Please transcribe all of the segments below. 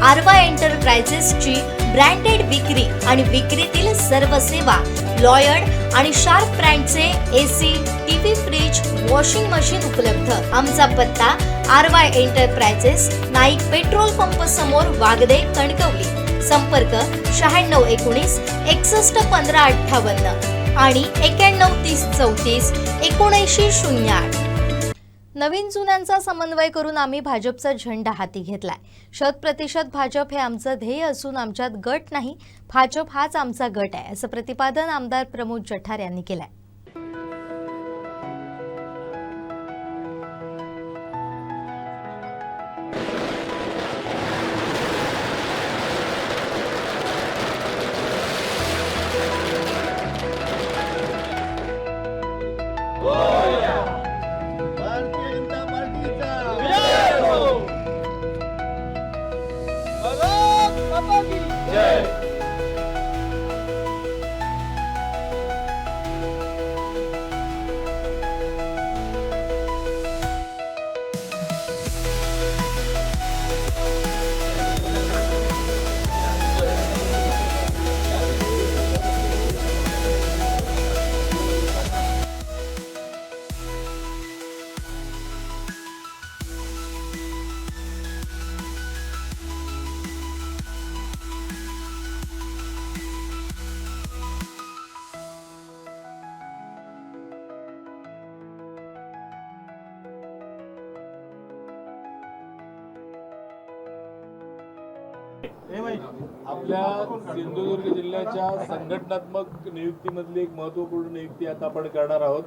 आरवा एंटरप्राइजेसची branded विक्री आणि विक्रीतील सर्व सेवा, लॉयड आणि शार्प ब्रँडचे AC, TV, fridge, washing machine उपलब्ध। आमचा पत्ता Aarva enterprises, Naik petrol pump समोर, वागदे, कणकवली। संपर्क 9619 61 15 58 आणि 91 30 34 79 08। नवीन जुन्यांचा समन्वय करून आम्ही भाजपचा झेंडा हाती घेतलाय। 100% भाजप हे आमचं ध्येय असून आमच्यात गट नाही, भाजप हाच आमचा गट आहे, असं प्रतिपादन आमदार प्रमोद जठार यांनी केलंय। आपल्या सिंधुदुर्ग जिल्ह्याच्या संघटनात्मक नियुक्तीमधली एक महत्त्वपूर्ण नियुक्ती आता आपण करणार आहोत।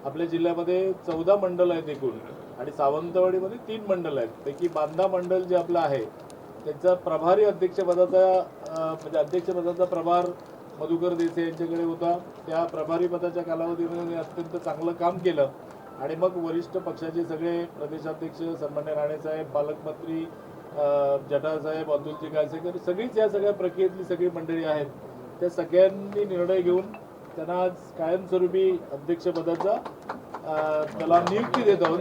आपल्या जिल्ह्यामध्ये 14 मंडल आहेत एकूण आणि सावंतवाडीमध्ये 3 मंडल आहेत। पैकी बांधा मंडल जे आपलं आहे त्याचा प्रभारी अध्यक्षपदाचा प्रभार मधुकर देसाई यांच्याकडे होता। त्या प्रभारी पदाच्या कालावधीमध्ये अत्यंत चांगलं काम केलं आणि मग वरिष्ठ पक्षाचे सगळे प्रदेशाध्यक्ष सन्मान्य राणे साहेब, पालकमंत्री जठार साहेब, अतुलजी काळसेकर, सगळीच या सगळ्या प्रक्रियेतली सगळी मंडळी आहेत। त्या सगळ्यांनी निर्णय घेऊन त्यांना आज कायमस्वरूपी अध्यक्षपदाचा त्याला नियुक्ती देत आहोत।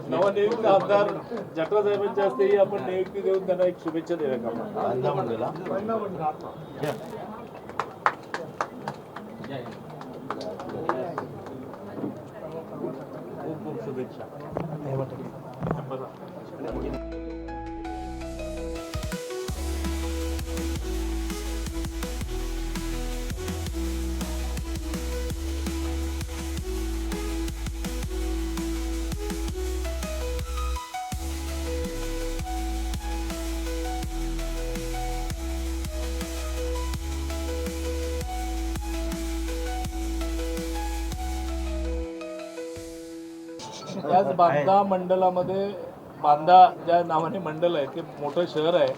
नवनियुक्त आमदार जठार साहेबांच्या हस्तेही आपण नियुक्ती देऊन त्यांना एक शुभेच्छा देण्यात खूप खूप शुभेच्छा। त्याच बांधा मंडलामध्ये बांधा ज्या नावाने मंडल आहे ते मोठं शहर आहे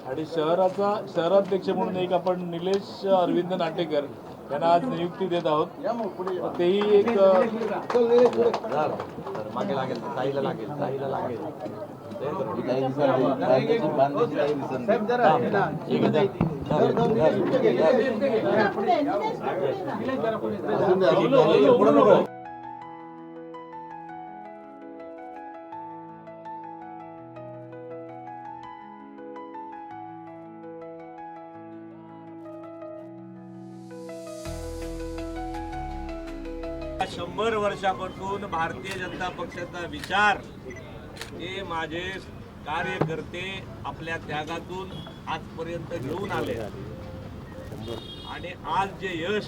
आणि शहराध्यक्ष म्हणून एक आपण निलेश अरविंद नाटेकर यांना आज नियुक्ती देत आहोत। तेही एक मागे लागेल ताईला लागेल शंभर वर्षापासून भारतीय जनता पक्षाचा विचार हे माझे कार्यकर्ते आपल्या त्यागातून आजपर्यंत घेऊन आले आणि आज जे यश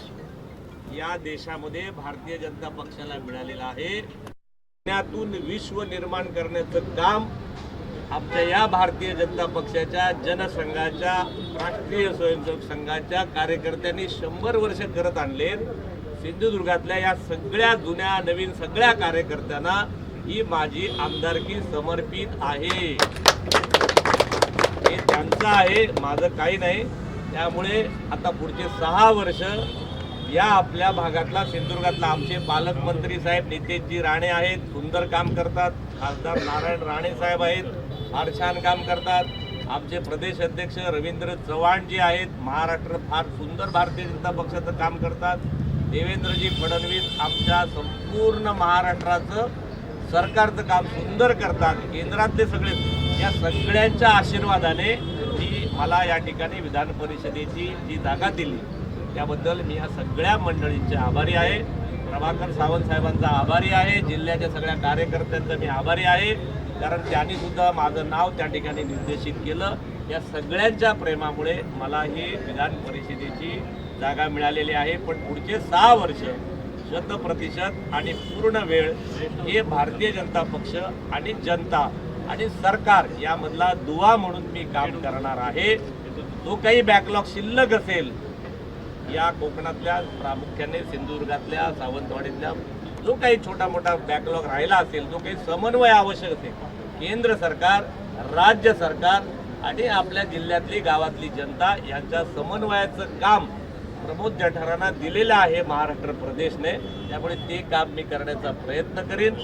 या देशामध्ये भारतीय जनता पक्षाला मिळालेलं आहे त्यातून विश्व निर्माण करण्याचं काम आमच्या या भारतीय जनता पक्षाच्या जनसंघाच्या राष्ट्रीय स्वयंसेवक संघाच्या कार्यकर्त्यांनी 100 वर्ष करत आणले। सिंधुदुर्गातल्या या सगळ्या जुन्या नवीन सगळ्या कार्यकर्त्यांना ही माझी आमदारकी समर्पित आहे। हे त्यांचं आहे, माझं काही नाही। त्यामुळे आता पुढचे 6 वर्ष या आपल्या भागातला सिंधुदुर्गातला आमचे पालकमंत्री साहेब नितेशजी राणे आहेत, सुंदर काम करतात। खासदार नारायण राणे साहेब आहेत, फार छान काम करतात। आमचे प्रदेश अध्यक्ष रवींद्र चव्हाण जी आहेत, महाराष्ट्र फार सुंदर भारतीय जनता पक्षाचं काम करतात। देवेंद्रजी फडणवीस आमच्या संपूर्ण महाराष्ट्राचं सरकारचं काम सुंदर करतात। केंद्रातले सगळे या सगळ्यांच्या आशीर्वादाने ही मला या ठिकाणी विधान परिषदेची जी जागा दिली त्याबद्दल मी या सगळ्या मंडळींचे आभारी आहे. प्रभाकर सावंत साहेबांचा आभारी आहे. जिल्ह्याच्या सगळ्या कार्यकर्त्यांचा मी आभारी आहे, कारण त्यांनी सुद्धा माझं नाव त्या ठिकाणी निर्देशित केलं. या सगळ्यांच्या प्रेमामुळे मला ही विधान परिषदेची जागा मिळालेली आहे. पण पुढचे 6 वर्ष 100% आणि पूर्ण वेळ हे भारतीय जनता पक्ष आणि जनता आणि सरकार यामधला दुवा म्हणून मी काम करणार आहे. जो काही बॅकलॉग शिल्लक असेल या कोकणातल्या, प्रामुख्याने सिंधुदुर्गातल्या, सावंतवाडीतल्या, जो काही छोटा मोठा बॅकलॉग राहिला असेल, जो काही समन्वय आवश्यक असेल, केंद्र सरकार, राज्य सरकार आणि आपल्या जिल्ह्यातली गावातली जनता यांच्या समन्वयाचं काम प्रमोद जठारांना दिलेलं आहे महाराष्ट्र प्रदेशने. त्यामुळे ते काम मी करण्याचा प्रयत्न करीन.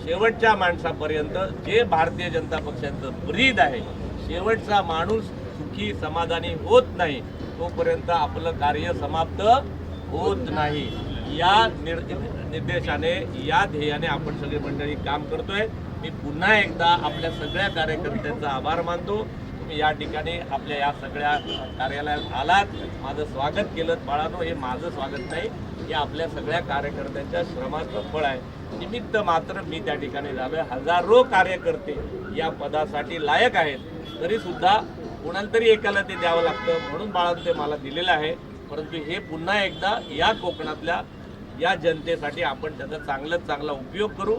शेवटच्या माणसापर्यंत जे भारतीय जनता पक्षाचं ब्रीद आहे, शेवटचा माणूस सुखी समाधानी होत नाही तोपर्यंत आपलं कार्य समाप्त होत नाही. या निर्देशाने, या ध्येयाने आपण सगळी मंडळी काम करतोय. मी पुन्हा एकदा आपल्या सगळ्या कार्यकर्त्यांचा आभार मानतो. तुम्ही या ठिकाणी आपल्या या सगळ्या कार्यालयात आलात, माझं स्वागत केलं. बाळांनो, हे माझं स्वागत नाही, हे आपल्या सगळ्या कार्यकर्त्यांच्या श्रमाचं फळ आहे. निमित्त मात्र मी त्या ठिकाणी झालोय. हजारो कार्यकर्ते या पदासाठी लायक आहेत, तरी सुद्धा कोणाला तरी एकाला ते द्यावं लागतं, म्हणून बाळांनो ते मला दिलेलं आहे. परंतु हे पुन्हा एकदा या कोकणातल्या या जनतेसाठी आपण त्याचा चांगला उपयोग करू.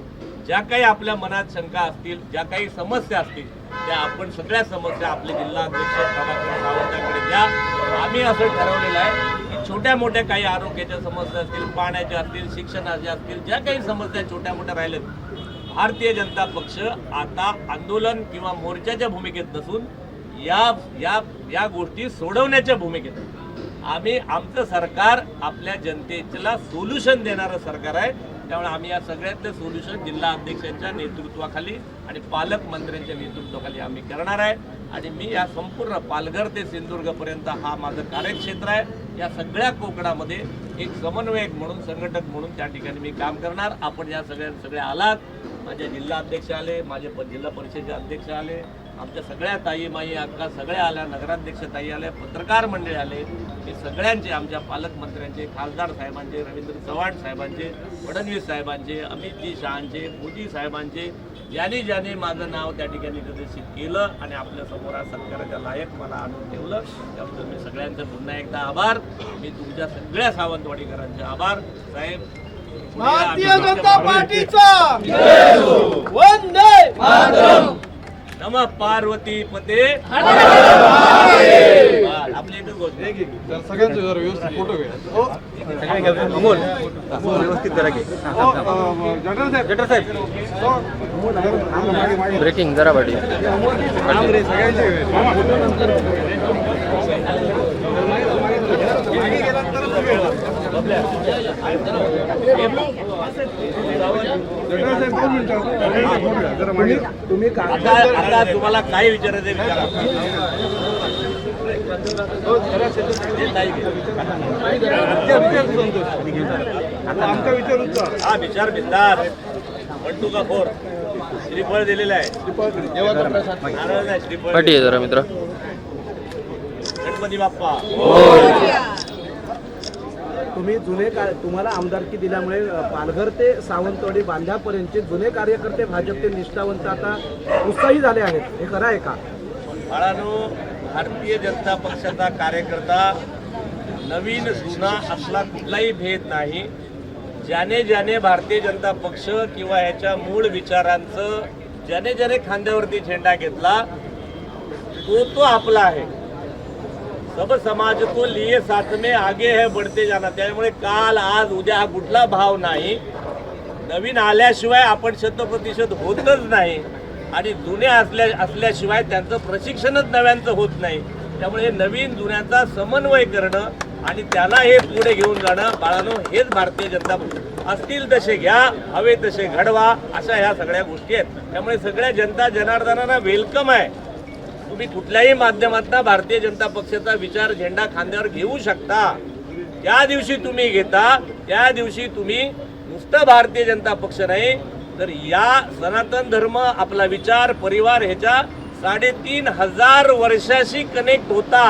ज्या काही आपल्या मनात शंका असतील, ज्या काही समस्या असतील, त्या आपण सगळ्या समस्या आपले जिल्हा अध्यक्ष प्रभाकर सावंतांकडे द्या. आम्ही असं ठरवलेलं आहे की छोट्या मोठ्या काही आरोग्याच्या समस्या असतील, पाण्याच्या असतील, शिक्षणाच्या असतील, ज्या काही समस्या छोट्या मोठ्या राहिल्यात, भारतीय जनता पक्ष आता आंदोलन किंवा मोर्चाच्या भूमिकेत नसून या गोष्टी सोडवण्याच्या भूमिकेत आहे. आमचं सरकार आपल्या जनतेला सोल्युशन देणारं सरकार आहे. त्यामुळे आम्ही या सगळ्यातलं सोल्युशन जिल्हा अध्यक्षांच्या नेतृत्वाखाली आणि पालकमंत्र्यांच्या नेतृत्वाखाली आम्ही करणार आहे. आणि मी या संपूर्ण पालघर ते सिंधुदुर्गपर्यंत हा माझं कार्यक्षेत्र आहे. या सगळ्या कोकणामध्ये एक समन्वयक म्हणून, संघटक म्हणून त्या ठिकाणी मी काम करणार. आपण या सगळे आलात, माझे जिल्हा अध्यक्ष आले, माझे जिल्हा परिषदेचे अध्यक्ष आले, आमच्या सगळ्या ताई माई अक्का सगळ्या आल्या, नगराध्यक्ष ताई आल्या, पत्रकार मंडळी आले. हे सगळ्यांचे, आमच्या पालकमंत्र्यांचे, खासदार साहेबांचे, रवींद्र चव्हाण साहेबांचे, फडणवीस साहेबांचे, अमितजी शहांचे, मोदी साहेबांचे, ज्याने माझं नाव त्या ठिकाणी निर्देशित केलं आणि आपल्या समोर सत्काराच्या लायक मला आणून ठेवलं, त्याबद्दल मी सगळ्यांचं पुन्हा एकदा आभार. मी तुमच्या सगळ्या सावंतवाडीकरांचे आभार. साहेब, भारतीय जनता पार्टीचा वंदे मातरम. नमः पार्वती पते. आपली एकच गोष्ट सगळ्यांचे जरा व्यवस्थित फोटो घ्या. अमोल व्यवस्थित करा की जटर साहेब ब्रेकिंग जरा पाठी तुम्ही आता तुम्हाला काय विचारायचं विचारा. आमचा विचार हा विचार बिंदार 1 2 का 4 श्रीफळ दिलेलं आहे. नारळ नाही, श्रीफळ. पाठी आहे जरा मित्र. गणपती बाप्पा. तुम्ही तुम्हाला आमदारकी दिल्यामुळे पालघर ते सावंतवाडी बांध्यापर्यंतचे जुने कार्यकर्ते भाजपचे निष्ठावंत आता उत्साही झाले आहेत, हे खरं आहे का? बाळांनो, भारतीय जनता पक्षाचा कार्यकर्ता नवीन जुना असला कुठलाही भेद नाही. ज्याने भारतीय जनता पक्ष किंवा ह्याच्या मूळ विचारांचं ज्याने खांद्यावरती झेंडा घेतला तो आपला आहे. सब समाज को लिए साथ में आगे है बढ़ते जाना. त्यामुळे काल आज उद्या हा कुठला भाव नाही. नवीन आल्याशिवाय आपण 100% होतच नाही आणि जुने असल्याशिवाय त्यांचं प्रशिक्षणच नव्यांचं होत नाही. त्यामुळे नवीन जुन्याचा समन्वय करणं आणि त्याला हे पुढे घेऊन जाणं, बाळांनो, हेच भारतीय जनता पक्ष. असतील तसे घ्या, हवे तसे घडवा, अशा ह्या सगळ्या गोष्टी आहेत. त्यामुळे सगळ्या जनता जनार्दनांना वेलकम आहे. तुम्ही कुठल्याही माध्यमातून भारतीय जनता पक्षाचा विचार झेंडा खांद्यावर घेऊ शकता. त्या दिवशी तुम्ही घेता, त्या दिवशी तुम्ही नुसतं भारतीय जनता पक्ष नाही तर या सनातन धर्म, आपला विचार, परिवार ह्याच्या 3,500 वर्षाशी कनेक्ट होता.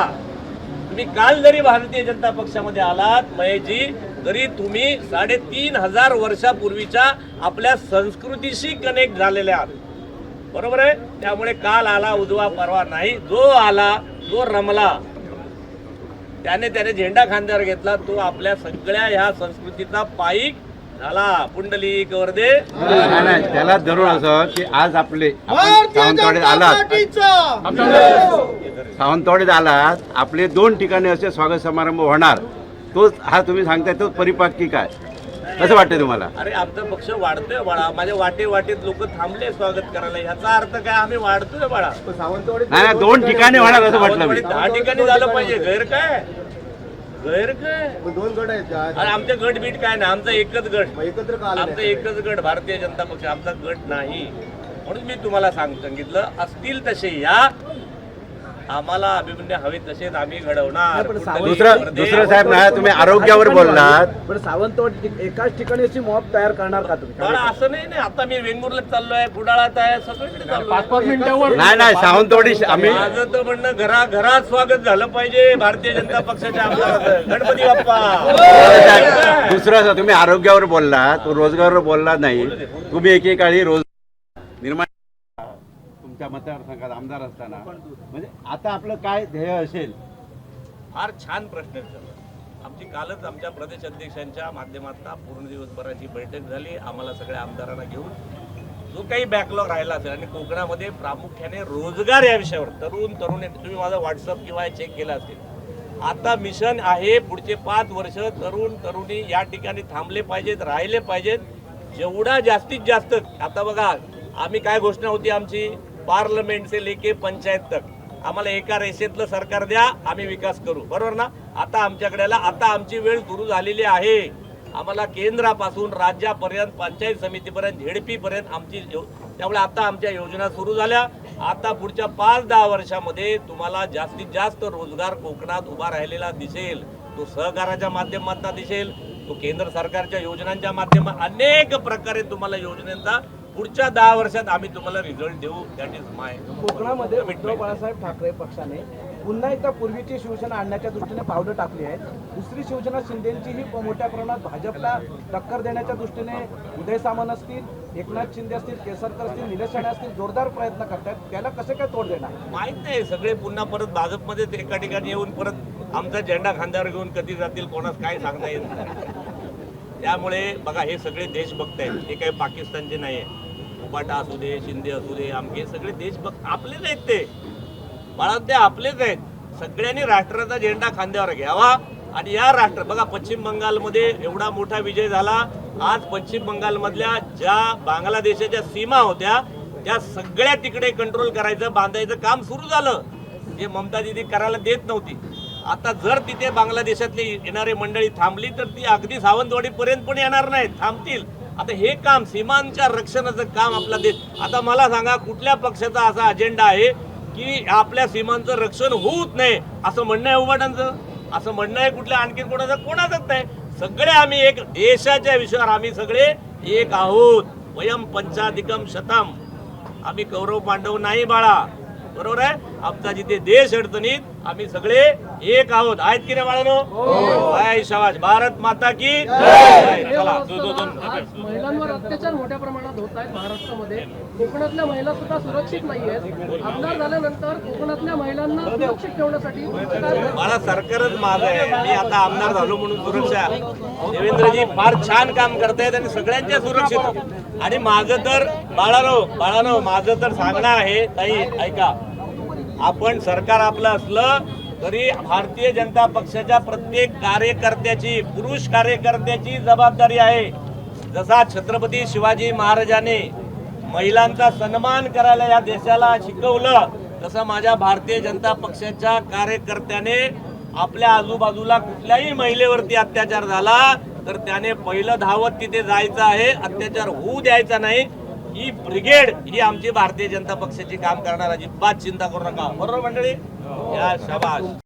तुम्ही काल जरी भारतीय जनता पक्षामध्ये आलात महेशजी, तरी तुम्ही 3,500 वर्षापूर्वीच्या आपल्या संस्कृतीशी कनेक्ट झालेले आहात. बरोबर आहे. त्यामुळे काल आला उजवा परवा नाही, जो आला जो रमला त्याने झेंडा खांद्यावर घेतला, तो आपल्या सगळ्या ह्या संस्कृतीचा पाईक झाला. पुंडलिक वरदे. नाही, त्याला जरूर असं की आज आपण सावंतवाडीत आलात, आपले 2 ठिकाणी असे स्वागत समारंभ होणार, तोच हा तुम्ही सांगताय तोच परिपाक की काय, कसं वाटतंय तुम्हाला? अरे आमचा पक्ष वाढतोय बाळा. माझ्या वाटेत लोक थांबले स्वागत करायला. याचा अर्थ काय, आम्ही वाढतोय बाळा. नाही 2 ठिकाणी होणार असं म्हटलं मी. 10 ठिकाणी झालं पाहिजे. गैर काय 2 गट आहेत. अरे आमच्या गट बीट काय नाही, आमचा एकच गट. एकत्र का आले? आमचा एकच गट भारतीय जनता पक्ष, आमचा गट नाही. म्हणून मी तुम्हाला सांगितलं, असतील तसे या, आम्हाला अभिमन्यू हवे तसेच आम्ही घडवणार. दुसरं साहेब नाही, तुम्ही आरोग्यावर बोललात. पण सावंतवाडी एकाच ठिकाणी अशी मॉब तयार करणार का तुम्ही? बाळा असं नाही. आता मी वेंगुर्ल्यात चाललोय, कुडाळात आहे, सगळीकडे चाललोय. नाही सावंतवाडी आम्ही माझं तर म्हणणं घराघरात स्वागत झालं पाहिजे भारतीय जनता पक्षाच्या आमदाराचं. गणपती बाप्पा. दुसरं तुम्ही आरोग्यावर बोललात, रोजगारावर बोलला नाही. तुम्ही एकेकाळी रोज निर्माण तुमच्या मतदारसंघात आमदार असताना, म्हणजे आता आपलं काय ध्येय असेल? फार छान प्रश्न विचारला. आमची कालच आमच्या प्रदेश अध्यक्षांच्या माध्यमातून पूर्ण दिवसभराची बैठक झाली. आम्हाला सगळ्या आमदारांना घेऊन जो काही बॅकलॉग राहिला असेल, आणि कोकणामध्ये प्रामुख्याने रोजगार या विषयावर तरुण तुम्ही माझा व्हॉट्सअप किंवा चेक केला असेल. आता मिशन आहे, पुढचे 5 वर्ष तरुण तरुणी या ठिकाणी थांबले पाहिजेत, राहिले पाहिजेत. जेवढा जास्तीत जास्त, आता बघा आम्ही काय घोषणा होती आमची, पार्लमेंट से लेके पंचायत तक आम्हाला एका रेषेतलं सरकार द्या, आम्ही विकास करू. बरोबर ना? आता आमच्याकडे आता आमची वेळ सुरू झालेली आहे. आम्हाला केंद्रापासून राज्यापर्यंत, पंचायत समितीपर्यंत, झेडपी पर्यंत आमची, त्यामुळे आता आमच्या योजना सुरू झाल्या. आता पुढच्या 5-10 वर्षामध्ये तुम्हाला जास्तीत जास्त रोजगार कोकणात उभा राहिलेला दिसेल. तो सहकाराच्या माध्यमातून दिसेल, तो केंद्र सरकारच्या योजनांच्या माध्यमात, अनेक प्रकारे तुम्हाला योजनांचा पुढच्या 10 वर्षात आम्ही तुम्हाला रिझल्ट देऊ. दॅट इज माय. कोकणामध्ये उद्धव बाळासाहेब ठाकरे पक्षाने पुन्हा एकदा पूर्वीची शिवसेना आणण्याच्या दृष्टीने पावलं टाकली आहेत. दुसरी शिवसेना शिंदेचीही मोठ्या प्रमाणात भाजपला टक्कर देण्याच्या दृष्टीने उदय सामंत असतील, एकनाथ शिंदे असतील, केसरकर असतील, निलेश राणे असतील, जोरदार प्रयत्न करतात. त्याला कसे काय तोड देणार? माहित नाही. सगळे पुन्हा परत भाजपमध्येच एका ठिकाणी येऊन परत आमचा झेंडा खांद्यावर घेऊन कधी जातील, कोणास काय सांगता येत नाही. त्यामुळे बघा, हे सगळे देशभक्त आहेत. हे काही पाकिस्तानचे नाही आहे. उबाटा असू दे, शिंदे असू दे, आमचे सगळे देशभक्त आपलेच आहेत. ते बाळा ते आपलेच आहेत. सगळ्यांनी राष्ट्राचा झेंडा खांद्यावर घ्यावा. आणि या राष्ट्र बघा, पश्चिम बंगालमध्ये एवढा मोठा विजय झाला. आज पश्चिम बंगालमधल्या ज्या बांगलादेशाच्या सीमा होत्या त्या सगळ्या तिकडे कंट्रोल करायचं, बांधायचं काम सुरू झालं, जे ममता दिदी करायला देत नव्हती. आता जर तिथे बांगलादेशातली येणारी मंडळी थांबली तर ती अगदी सावंतवाडीपर्यंत पण येणार नाहीत, थांबतील. आता हे काम, सीमांच्या रक्षणाचं काम आपला देश. आता मला सांगा, कुठल्या पक्षाचा असा अजेंडा आहे की आपल्या सीमांचं रक्षण होऊच नाही असं म्हणणं आहे उभाटांचं? असं म्हणणं आहे कुठल्या आणखी कोणाचंच नाही. सगळे आम्ही एक, देशाच्या विषयावर आम्ही सगळे एक आहोत. वयम पंचाधिकम शतम. आम्ही कौरव पांडव नाही बाळा. बरोबर आहे? आमचा जिथे देश अडचणीत आम्ही सगळे एक आहोत. आहेत की नाही बाळांनो? जय शाबाश. भारत माता की जय. चला. महिलांवर अत्याचार मोठ्या प्रमाणात होत आहेत महाराष्ट्रामध्ये. कोकणातल्या महिला सुद्धा सुरक्षित नाहीयेत. आमदार झाल्यानंतर कोकणातल्या महिलांना सुरक्षित ठेवण्यासाठी मला सरकारच माझं आहे. मी आता आमदार झालो म्हणून सुरक्षा. देवेंद्रजी फार छान काम करतायत आणि सगळ्यांच्या सुरक्षित. आणि माझं तर बाळानो माझं तर सांगणं आहे, ताई ऐका, आपण सरकार आपलं असलं तरी भारतीय जनता पक्षाच्या प्रत्येक कार्यकर्त्याची, पुरुष कार्यकर्त्याची जबाबदारी आहे. जसा छत्रपती शिवाजी महाराजांनी महिलांचा सन्मान करायला या देशाला शिकवलं, तसं माझ्या भारतीय जनता पक्षाच्या कार्यकर्त्याने आपल्या आजूबाजूला कुठल्याही महिलेवरती अत्याचार झाला तर त्याने पहिलं धावत तिथे जायचं आहे, अत्याचार होऊ द्यायचा नाही. ही ब्रिगेड ही आमची भारतीय जनता पक्षाची काम करणार, अजिबात चिंता करू नका. बरोबर मंडळी? या शाबास.